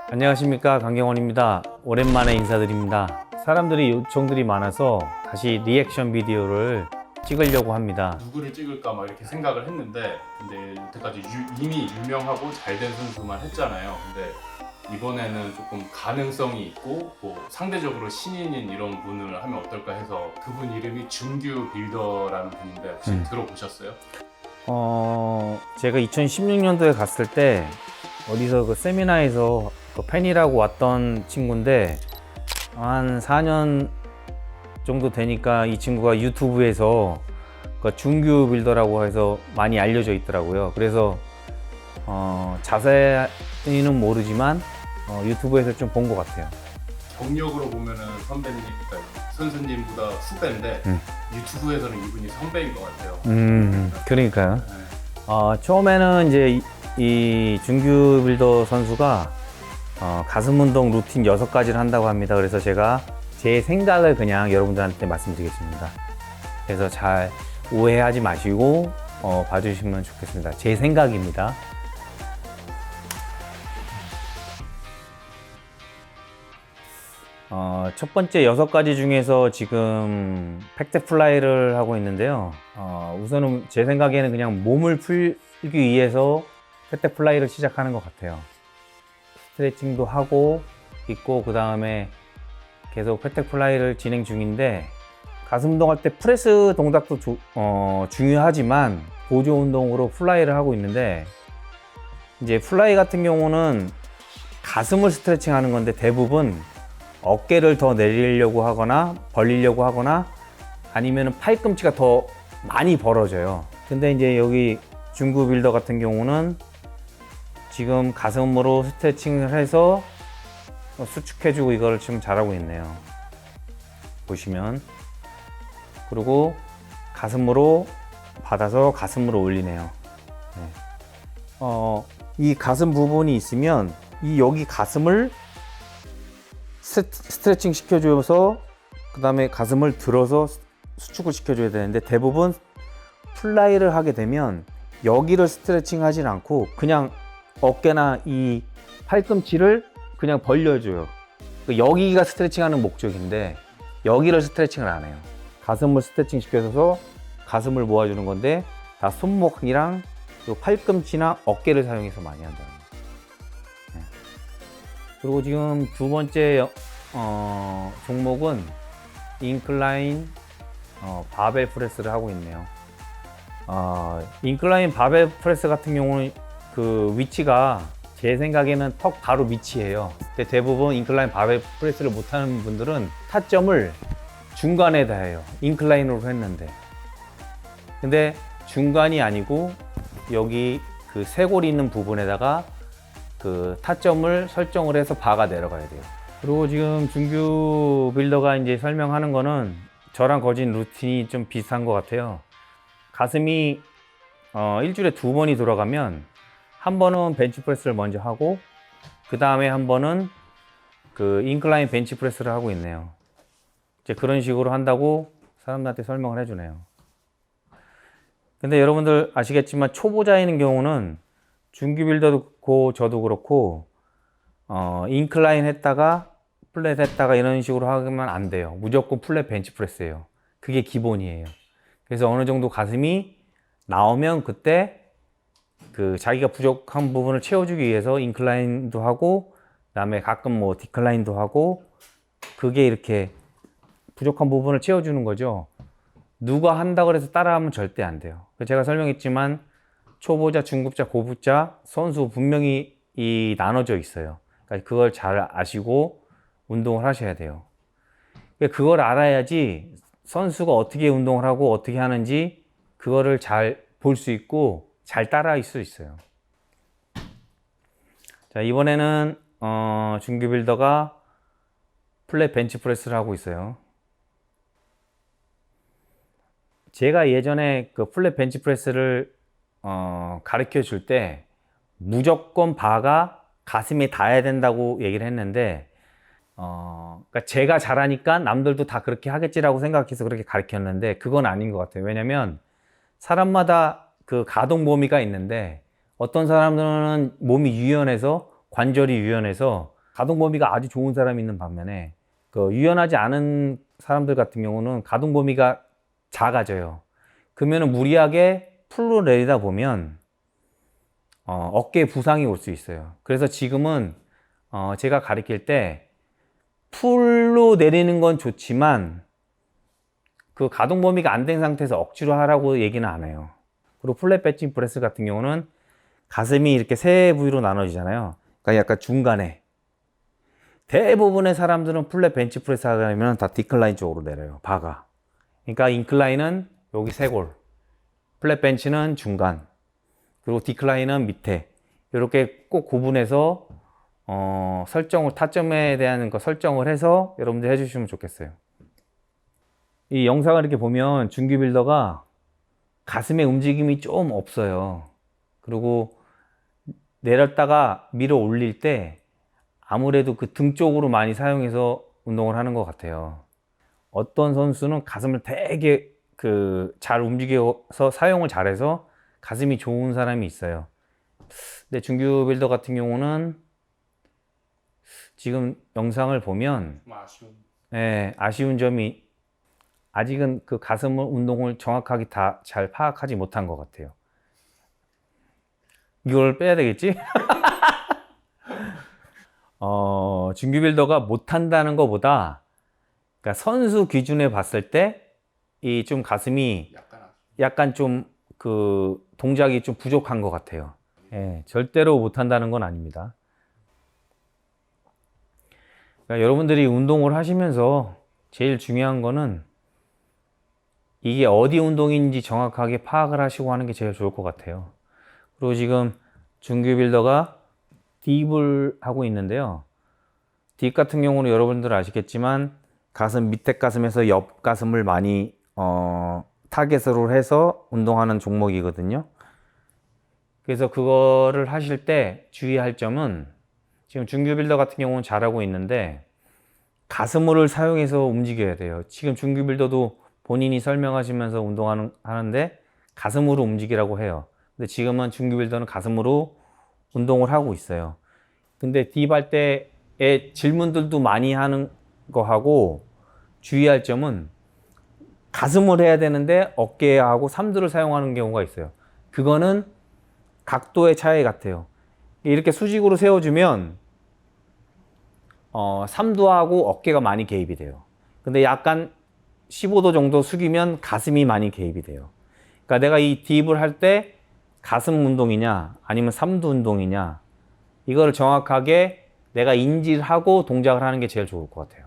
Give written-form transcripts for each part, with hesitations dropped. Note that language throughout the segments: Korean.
안녕하십니까, 강경원입니다. 오랜만에 인사드립니다. 사람들이 요청들이 많아서 다시 리액션 비디오를 찍으려고 합니다. 누구를 찍을까 막 이렇게 생각을 했는데, 근데 여태까지 이미 유명하고 잘 된 선수만 했잖아요. 근데 이번에는 조금 가능성이 있고 뭐 상대적으로 신인인 이런 분을 하면 어떨까 해서, 그분 이름이 준규 빌더라는 분인데 혹시 들어보셨어요? 제가 2016년도에 갔을 때 어디서 그 세미나에서 그 팬이라고 왔던 친구인데, 한 4년 정도 되니까 이 친구가 유튜브에서 그 준규 빌더라고 해서 많이 알려져 있더라고요. 그래서 자세히는 모르지만 유튜브에서 좀 본 것 같아요. 경력으로 보면은 선배님, 그러니까 선수님보다 후배인데 유튜브에서는 이분이 선배인 것 같아요. 그러니까요. 네. 처음에는 이제 이 준규 빌더 선수가 가슴 운동 루틴 6가지를 한다고 합니다. 그래서 제가 제 생각을 그냥 여러분들한테 말씀드리겠습니다. 그래서 잘 오해하지 마시고 봐주시면 좋겠습니다. 제 생각입니다. 첫 번째 6가지 중에서 지금 팩트 플라이를 하고 있는데요. 우선은 제 생각에는 그냥 몸을 풀기 위해서 팩트 플라이를 시작하는 것 같아요. 스트레칭도 하고 있고, 그 다음에 계속 팩트 플라이를 진행 중인데, 가슴 운동할 때 프레스 동작도 중요하지만 보조 운동으로 플라이를 하고 있는데, 이제 플라이 같은 경우는 가슴을 스트레칭 하는 건데, 대부분 어깨를 더 내리려고 하거나 벌리려고 하거나 아니면 팔꿈치가 더 많이 벌어져요. 근데 이제 여기 준규 빌더 같은 경우는 지금 가슴으로 스트레칭을 해서 수축해주고 이거를 지금 잘하고 있네요. 보시면. 그리고 가슴으로 받아서 가슴으로 올리네요. 네. 이 가슴 부분이 있으면 이 여기 가슴을 스트레칭 시켜줘서 그 다음에 가슴을 들어서 수축을 시켜줘야 되는데, 대부분 플라이를 하게 되면 여기를 스트레칭 하진 않고 그냥 어깨나 이 팔꿈치를 그냥 벌려줘요. 여기가 스트레칭 하는 목적인데 여기를 스트레칭을 안 해요. 가슴을 스트레칭 시켜줘서 가슴을 모아주는 건데, 다 손목이랑 팔꿈치나 어깨를 사용해서 많이 한다는 거예요. 그리고 지금 두 번째 종목은 인클라인 바벨 프레스를 하고 있네요. 인클라인 바벨 프레스 같은 경우는 그 위치가 제 생각에는 턱 바로 밑이에요. 근데 대부분 인클라인 바벨 프레스를 못하는 분들은 타점을 중간에다 해요. 인클라인으로 했는데, 근데 중간이 아니고 여기 그 쇄골이 있는 부분에다가 그 타점을 설정을 해서 바가 내려가야 돼요. 그리고 지금 준규 빌더가 이제 설명하는 거는 저랑 거진 루틴이 좀 비슷한 것 같아요. 가슴이 일주일에 2번이 돌아가면 한 번은 벤치프레스를 먼저 하고, 그 다음에 한 번은 그 인클라인 벤치프레스를 하고 있네요. 이제 그런 식으로 한다고 사람들한테 설명을 해주네요. 근데 여러분들 아시겠지만 초보자인 경우는 준규 빌더도 그렇고 저도 그렇고 인클라인 했다가 플랫 했다가 이런 식으로 하면 안 돼요. 무조건 플랫 벤치프레스예요. 그게 기본이에요. 그래서 어느 정도 가슴이 나오면 그때 그 자기가 부족한 부분을 채워주기 위해서 인클라인도 하고, 그다음에 가끔 뭐 디클라인도 하고, 그게 이렇게 부족한 부분을 채워주는 거죠. 누가 한다고 해서 따라하면 절대 안 돼요. 제가 설명했지만 초보자, 중급자, 고급자, 선수 분명히 나눠져 있어요. 그러니까 그걸 잘 아시고 운동을 하셔야 돼요. 그걸 알아야지 선수가 어떻게 운동을 하고 어떻게 하는지 그거를 잘 볼 수 있고 잘 따라할 수 있어요. 자, 이번에는 준규 빌더가 플랫 벤치 프레스를 하고 있어요. 제가 예전에 그 플랫 벤치 프레스를 가르쳐 줄 때 무조건 바가 가슴에 닿아야 된다고 얘기를 했는데, 그러니까 제가 잘하니까 남들도 다 그렇게 하겠지라고 생각해서 그렇게 가르쳤는데, 그건 아닌 것 같아요. 왜냐면 사람마다 그 가동 범위가 있는데, 어떤 사람들은 몸이 유연해서 관절이 유연해서 가동 범위가 아주 좋은 사람이 있는 반면에 그 유연하지 않은 사람들 같은 경우는 가동 범위가 작아져요. 그러면은 무리하게 풀로 내리다 보면 어깨에 부상이 올 수 있어요. 그래서 지금은 제가 가르칠 때 풀로 내리는 건 좋지만 그 가동 범위가 안 된 상태에서 억지로 하라고 얘기는 안 해요. 그리고 플랫 벤치 프레스 같은 경우는 가슴이 이렇게 세 부위로 나눠지잖아요. 그러니까 약간 중간에 대부분의 사람들은 플랫 벤치 프레스 하려면 다 디클라인 쪽으로 내려요. 바가. 그러니까 인클라인은 여기 쇄골, 플랫 벤치는 중간, 그리고 디클라인은 밑에. 이렇게 꼭 구분해서 설정을, 타점에 대한 거 설정을 해서 여러분들 해주시면 좋겠어요. 이 영상을 이렇게 보면 준규 빌더가 가슴에 움직임이 좀 없어요. 그리고 내렸다가 밀어 올릴 때 아무래도 그 등 쪽으로 많이 사용해서 운동을 하는 것 같아요. 어떤 선수는 가슴을 되게 잘 움직여서 사용을 잘해서 가슴이 좋은 사람이 있어요. 근데 준규 빌더 같은 경우는 지금 영상을 보면 아쉬운 점이 아직은 그 가슴 운동을 정확하게 다 잘 파악하지 못한 것 같아요. 이걸 빼야 되겠지? 준규 빌더가 못한다는 것보다, 그러니까 선수 기준에 봤을 때 이 좀 가슴이 약간 좀 그 동작이 좀 부족한 것 같아요. 예, 절대로 못한다는 건 아닙니다. 그러니까 여러분들이 운동을 하시면서 제일 중요한 거는 이게 어디 운동인지 정확하게 파악을 하시고 하는 게 제일 좋을 것 같아요. 그리고 지금 준규 빌더가 딥을 하고 있는데요. 딥 같은 경우는 여러분들 아시겠지만 가슴, 밑에 가슴에서 옆 가슴을 많이 타겟으로 해서 운동하는 종목이거든요. 그래서 그거를 하실 때 주의할 점은 지금 준규 빌더 같은 경우는 잘하고 있는데 가슴을 사용해서 움직여야 돼요. 지금 준규 빌더도 본인이 설명하시면서 하는데 가슴으로 움직이라고 해요. 근데 지금은 준규 빌더는 가슴으로 운동을 하고 있어요. 근데 딥할 때의 질문들도 많이 하는 거하고 주의할 점은 가슴을 해야 되는데 어깨하고 삼두를 사용하는 경우가 있어요. 그거는 각도의 차이 같아요. 이렇게 수직으로 세워주면 삼두하고 어깨가 많이 개입이 돼요. 근데 약간 15도 정도 숙이면 가슴이 많이 개입이 돼요. 그러니까 내가 이 딥을 할 때 가슴 운동이냐 아니면 삼두 운동이냐 이거를 정확하게 내가 인지를 하고 동작을 하는 게 제일 좋을 것 같아요.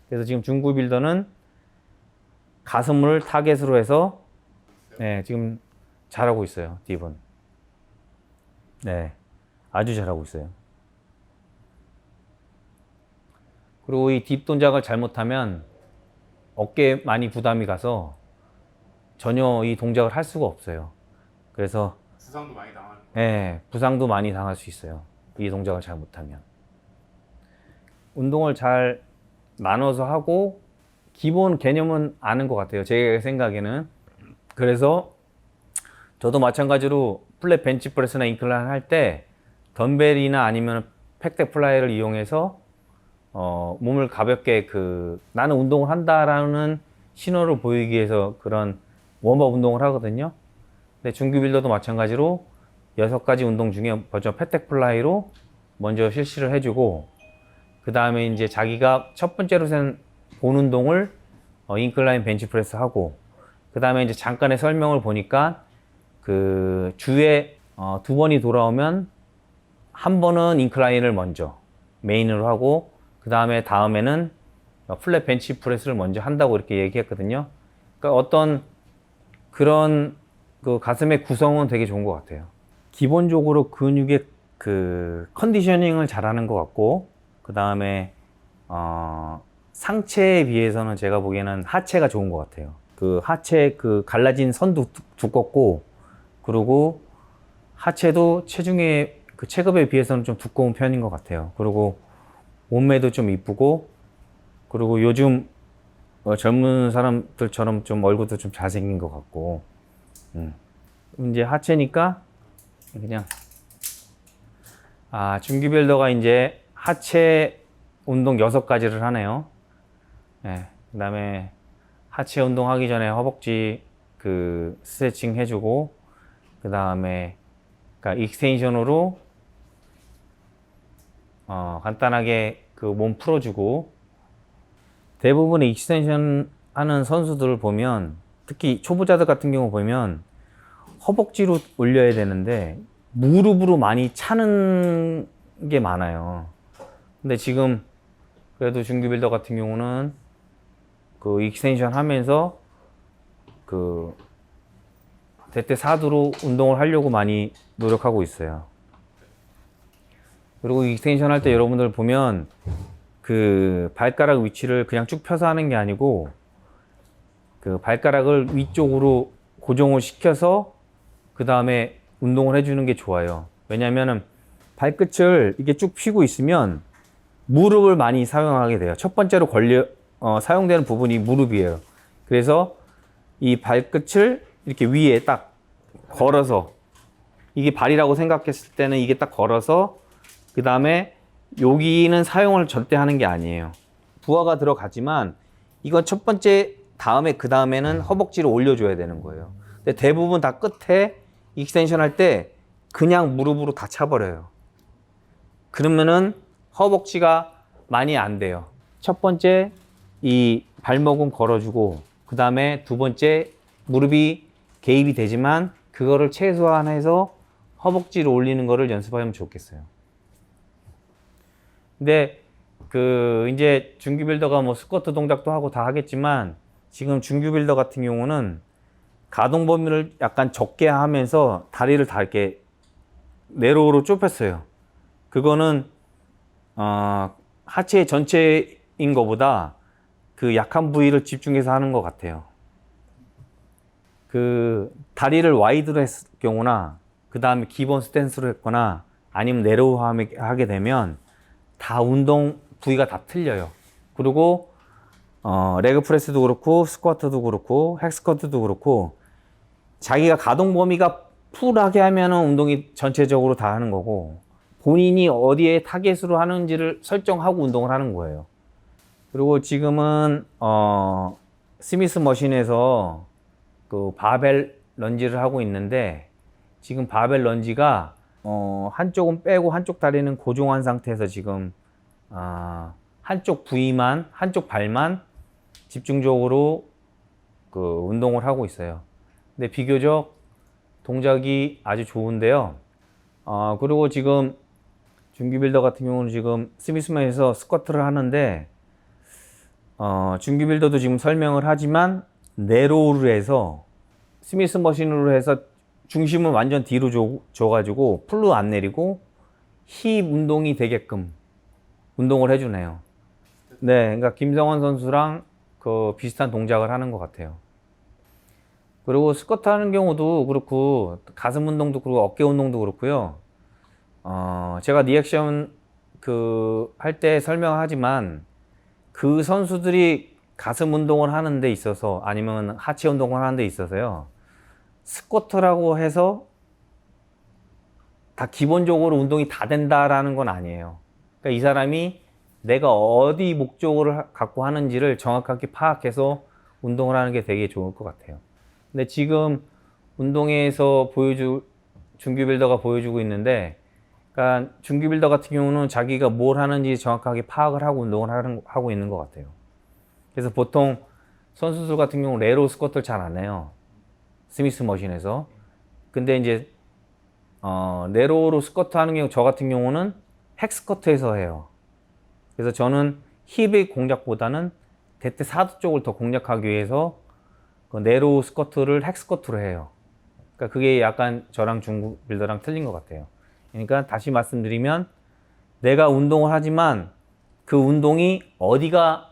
그래서 지금 준규 빌더는 가슴을 타겟으로 해서 지금 잘하고 있어요. 딥은. 네, 아주 잘하고 있어요. 그리고 이 딥 동작을 잘못하면 어깨에 많이 부담이 가서 전혀 이 동작을 할 수가 없어요. 그래서 부상도 많이 당하는 거예요. 네, 부상도 많이 당할 수 있어요. 이 동작을 잘못하면. 운동을 잘 나눠서 하고 기본 개념은 아는 것 같아요. 제 생각에는. 그래서 저도 마찬가지로 플랫 벤치 프레스나 인클라인 할 때 덤벨이나 아니면 팩덱 플라이를 이용해서 몸을 가볍게 나는 운동을 한다라는 신호를 보이기 위해서 그런 웜업 운동을 하거든요. 근데 준규 빌더도 마찬가지로 6가지 운동 중에 먼저 팩덱 플라이로 먼저 실시를 해주고 그 다음에 이제 자기가 첫 번째로 본 운동을 인클라인 벤치 프레스 하고 그 다음에 이제 잠깐의 설명을 보니까 그 주에 2번이 돌아오면 한 번은 인클라인을 먼저 메인으로 하고 그 다음에는 플랫 벤치 프레스를 먼저 한다고 이렇게 얘기했거든요. 그러니까 어떤 그런 그 가슴의 구성은 되게 좋은 것 같아요. 기본적으로 근육의 그 컨디셔닝을 잘하는 것 같고 그 다음에 상체에 비해서는 제가 보기에는 하체가 좋은 것 같아요. 그 하체 그 갈라진 선도 두껍고 그리고 하체도 체중의 그 체급에 비해서는 좀 두꺼운 편인 것 같아요. 그리고 몸매도 좀 이쁘고 그리고 요즘 젊은 사람들처럼 좀 얼굴도 좀 잘생긴 것 같고 이제 하체니까 그냥 준규 빌더가 이제 하체 운동 6가지를 하네요. 네, 그다음에 하체 운동하기 전에 허벅지 그 스트레칭 해주고, 그다음에 그러니까 익스텐션으로 간단하게 그 몸 풀어주고, 대부분의 익스텐션 하는 선수들을 보면, 특히 초보자들 같은 경우 보면 허벅지로 올려야 되는데 무릎으로 많이 차는 게 많아요. 근데 지금 그래도 준규 빌더 같은 경우는 그 익스텐션 하면서 그 대퇴 사두로 운동을 하려고 많이 노력하고 있어요. 그리고 익스텐션 할 때 여러분들 보면 그 발가락 위치를 그냥 쭉 펴서 하는 게 아니고 그 발가락을 위쪽으로 고정을 시켜서 그 다음에 운동을 해주는 게 좋아요. 왜냐면은 발끝을 이게 쭉 펴고 있으면 무릎을 많이 사용하게 돼요. 첫 번째로 사용되는 부분이 무릎이에요. 그래서 이 발끝을 이렇게 위에 딱 걸어서, 이게 발이라고 생각했을 때는 이게 딱 걸어서, 그 다음에 여기는 사용을 절대 하는 게 아니에요. 부하가 들어가지만 이건 첫 번째 다음에 그 다음에는 허벅지를 올려줘야 되는 거예요. 근데 대부분 다 끝에 익스텐션 할 때 그냥 무릎으로 다 차버려요. 그러면은 허벅지가 많이 안 돼요. 첫 번째 이 발목은 걸어주고, 그 다음에 두 번째 무릎이 개입이 되지만 그거를 최소한해서 허벅지를 올리는 거를 연습하면 좋겠어요. 근데 그 이제 준규 빌더가 뭐 스쿼트 동작도 하고 다 하겠지만, 지금 준규 빌더 같은 경우는 가동 범위를 약간 적게 하면서 다리를 다 이렇게 내로우로 좁혔어요. 그거는 하체 전체인 것보다 그 약한 부위를 집중해서 하는 것 같아요. 그 다리를 와이드로 했을 경우나, 그 다음에 기본 스탠스로 했거나, 아니면 내로우 하게 되면 다 운동 부위가 다 틀려요. 그리고 레그 프레스도 그렇고 스쿼트도 그렇고 헥스쿼트도 그렇고, 자기가 가동 범위가 풀하게 하면은 운동이 전체적으로 다 하는 거고, 본인이 어디에 타겟으로 하는지를 설정하고 운동을 하는 거예요. 그리고 지금은 스미스 머신에서 그 바벨 런지를 하고 있는데, 지금 바벨 런지가 한쪽은 빼고 한쪽 다리는 고정한 상태에서 지금 한쪽 부위만, 한쪽 발만 집중적으로 그 운동을 하고 있어요. 근데 비교적 동작이 아주 좋은데요. 그리고 지금 준규 빌더 같은 경우는 지금 스미스맨에서 스쿼트를 하는데, 준규 빌더도 지금 설명을 하지만 내로우를 해서 스미스 머신으로 해서 중심을 완전 뒤로 줘가지고 풀로 안 내리고 힙 운동이 되게끔 운동을 해주네요. 네, 그러니까 김성원 선수랑 그 비슷한 동작을 하는 것 같아요. 그리고 스쿼트 하는 경우도 그렇고, 가슴 운동도 그렇고, 어깨 운동도 그렇고요. 제가 리액션 그 할 때 설명하지만, 그 선수들이 가슴 운동을 하는 데 있어서, 아니면 하체 운동을 하는 데 있어서요, 스쿼트라고 해서 다 기본적으로 운동이 다 된다라는 건 아니에요. 그러니까 이 사람이 내가 어디 목적을 갖고 하는지를 정확하게 파악해서 운동을 하는 게 되게 좋을 것 같아요. 근데 지금 운동에서 준규 빌더가 보여주고 있는데, 그러니까 준규 빌더 같은 경우는 자기가 뭘 하는지 정확하게 파악을 하고 운동을 하고 있는 것 같아요. 그래서 보통 선수들 같은 경우 레로 스쿼트를 잘 안 해요. 스미스 머신에서. 근데 이제 네로로 스쿼트 하는 경우, 저 같은 경우는 헥스쿼트에서 해요. 그래서 저는 힙의 공략보다는 대퇴 사두 쪽을 더 공략하기 위해서 그 네로우 스쿼트를 헥스쿼트로 해요. 그러니까 그게 약간 저랑 준규 빌더랑 틀린 것 같아요. 그러니까 다시 말씀드리면, 내가 운동을 하지만 그 운동이 어디가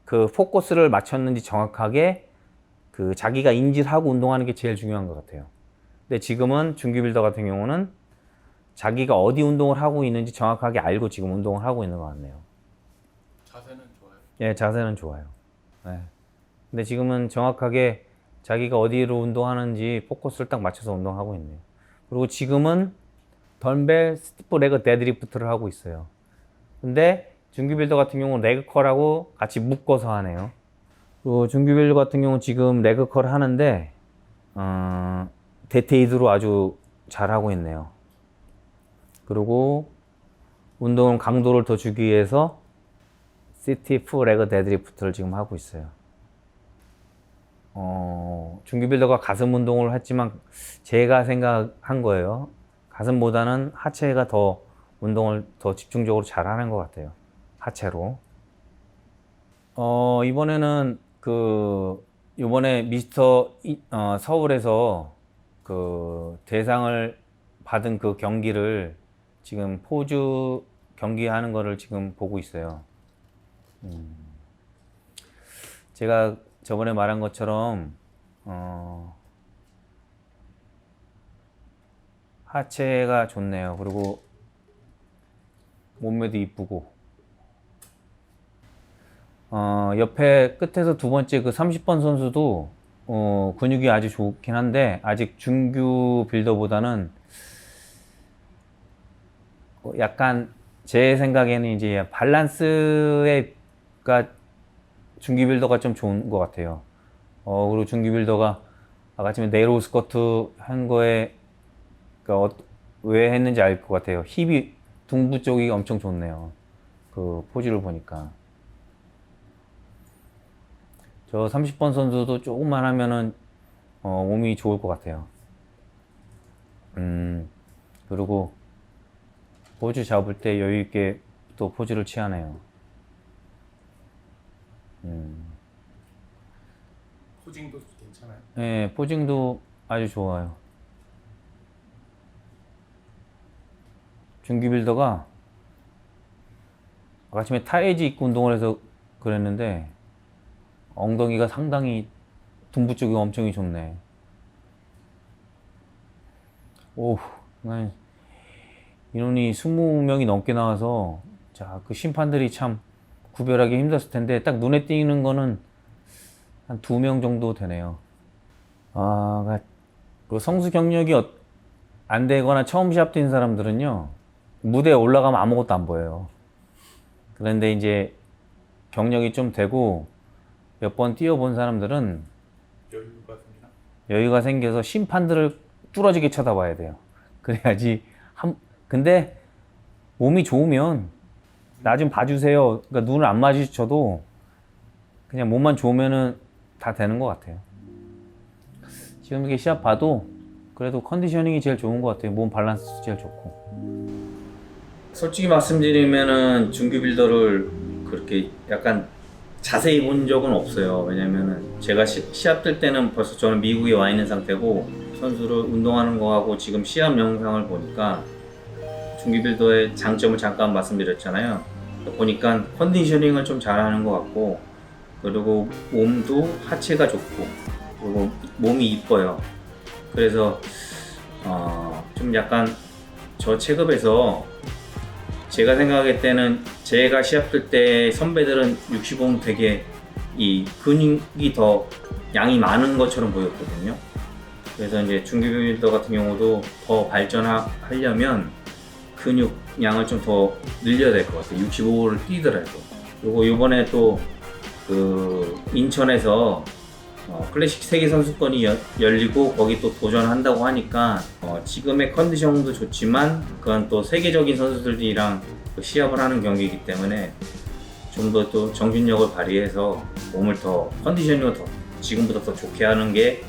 그 포커스를 맞췄는지 정확하게 그 자기가 인지를 하고 운동하는 게 제일 중요한 것 같아요. 근데 지금은 준규 빌더 같은 경우는 자기가 어디 운동을 하고 있는지 정확하게 알고 지금 운동을 하고 있는 것 같네요. 자세는 좋아요? 예, 자세는 좋아요. 네. 근데 지금은 정확하게 자기가 어디로 운동하는지 포커스를 딱 맞춰서 운동하고 있네요. 그리고 지금은 덤벨 스티프 레그 데드리프트를 하고 있어요. 근데 준규빌더 같은 경우는 레그컬하고 같이 묶어서 하네요. 그리고 준규빌더 같은 경우는 지금 레그컬 하는데 데테이드로 아주 잘하고 있네요. 그리고 운동은 강도를 더 주기 위해서 시티프 레그 데드리프트를 지금 하고 있어요. 준규빌더가 가슴 운동을 했지만 제가 생각한 거예요. 가슴보다는 하체가 더 운동을 더 집중적으로 잘 하는 것 같아요. 하체로. 이번에는 이번에 서울에서 대상을 받은 그 경기를 지금 포주 경기하는 거를 지금 보고 있어요. 제가 저번에 말한 것처럼 하체가 좋네요. 그리고 몸매도 이쁘고 옆에 끝에서 두 번째 그 30번 선수도 근육이 아주 좋긴 한데 아직 준규 빌더보다는 약간 제 생각에는 이제 밸런스가 준규 빌더가 좀 좋은 것 같아요. 그리고 준규 빌더가 아까 전에 네로우 스쿼트 한 거에 왜 했는지 알 것 같아요. 힙이 둥부 쪽이 엄청 좋네요. 그 포즈를 보니까. 저 30번 선수도 조금만 하면은 몸이 좋을 것 같아요. 그리고 포즈 잡을 때 여유 있게 또 포즈를 취하네요. 포징도 괜찮아요? 네, 포징도 아주 좋아요. 준규 빌더가 아침에 타에지 입고 운동을 해서 그랬는데 엉덩이가 상당히 둥부 쪽이 엄청 좋네. 오, 인원이 20명이 넘게 나와서 자, 그 심판들이 참 구별하기 힘들었을 텐데 딱 눈에 띄는 거는 한 2명 정도 되네요. 그 성수 경력이 안 되거나 처음 시합 뛴 사람들은요, 무대에 올라가면 아무것도 안 보여요. 그런데 이제 경력이 좀 되고 몇 번 뛰어본 사람들은 여유가 생겨서 심판들을 뚫어지게 쳐다봐야 돼요. 그래야지 근데 몸이 좋으면 나 좀 봐주세요. 그러니까 눈을 안 마주쳐도 그냥 몸만 좋으면은 다 되는 것 같아요. 지금 이렇게 시합 봐도 그래도 컨디셔닝이 제일 좋은 것 같아요. 몸 밸런스도 제일 좋고. 솔직히 말씀드리면은 준규 빌더를 그렇게 약간 자세히 본 적은 없어요. 왜냐면은 제가 시합 뛸 때는 벌써 저는 미국에 와 있는 상태고 선수를 운동하는 거하고 지금 시합 영상을 보니까 준규 빌더의 장점을 잠깐 말씀드렸잖아요. 보니까 컨디셔닝을 좀 잘하는 것 같고 그리고 몸도 하체가 좋고 그리고 몸이 이뻐요. 그래서 좀 약간 저 체급에서 제가 생각할 때는 제가 시합 뛸 때 선배들은 65는 되게 이 근육이 더 양이 많은 것처럼 보였거든요. 그래서 이제 준규 빌더 같은 경우도 더 발전하려면 근육 양을 좀 더 늘려야 될 것 같아요. 65를 뛰더라도. 그리고 이번에 또 그 인천에서 클래식 세계 선수권이 열리고 거기 또 도전한다고 하니까 지금의 컨디션도 좋지만 그건 또 세계적인 선수들이랑 시합을 하는 경기이기 때문에 좀 더 또 정신력을 발휘해서 몸을 더 컨디셔닝을 더 지금보다 더 좋게 하는 게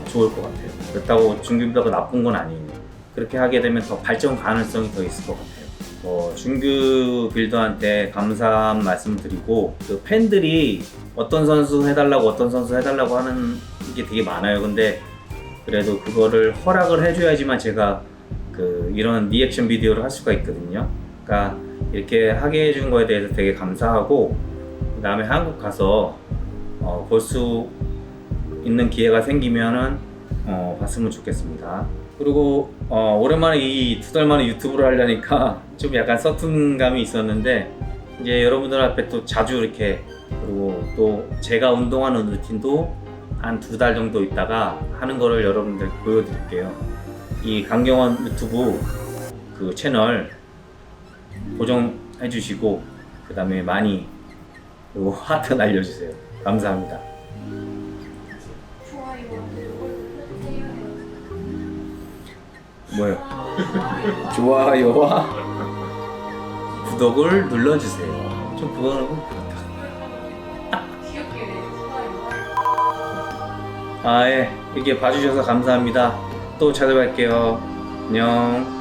좋을 것 같아요. 그렇다고 준규 빌더가 나쁜 건 아니에요. 그렇게 하게 되면 더 발전 가능성이 더 있을 것 같아요. 준규 빌더한테 감사한 말씀 드리고 그 팬들이 어떤 선수 해달라고 하는 게 되게 많아요. 근데 그래도 그거를 허락을 해줘야지만 제가 이런 리액션 비디오를 할 수가 있거든요. 그러니까 이렇게 하게 해준 거에 대해서 되게 감사하고 그 다음에 한국 가서 볼 수 있는 기회가 생기면은 봤으면 좋겠습니다. 그리고 오랜만에 이 2달 만에 유튜브를 하려니까 좀 약간 서툰 감이 있었는데 이제 여러분들 앞에 또 자주 이렇게 그리고 또 제가 운동하는 루틴도 한 2달 정도 있다가 하는 거를 여러분들 보여드릴게요. 이 강경원 유튜브 그 채널 고정 해주시고 그 다음에 많이 요 하트 날려주세요. 감사합니다. 뭐요? 좋아요와 구독을 눌러주세요. 좀 그거는 예. 이렇게 봐주셔서 감사합니다. 또 찾아뵐게요. 안녕.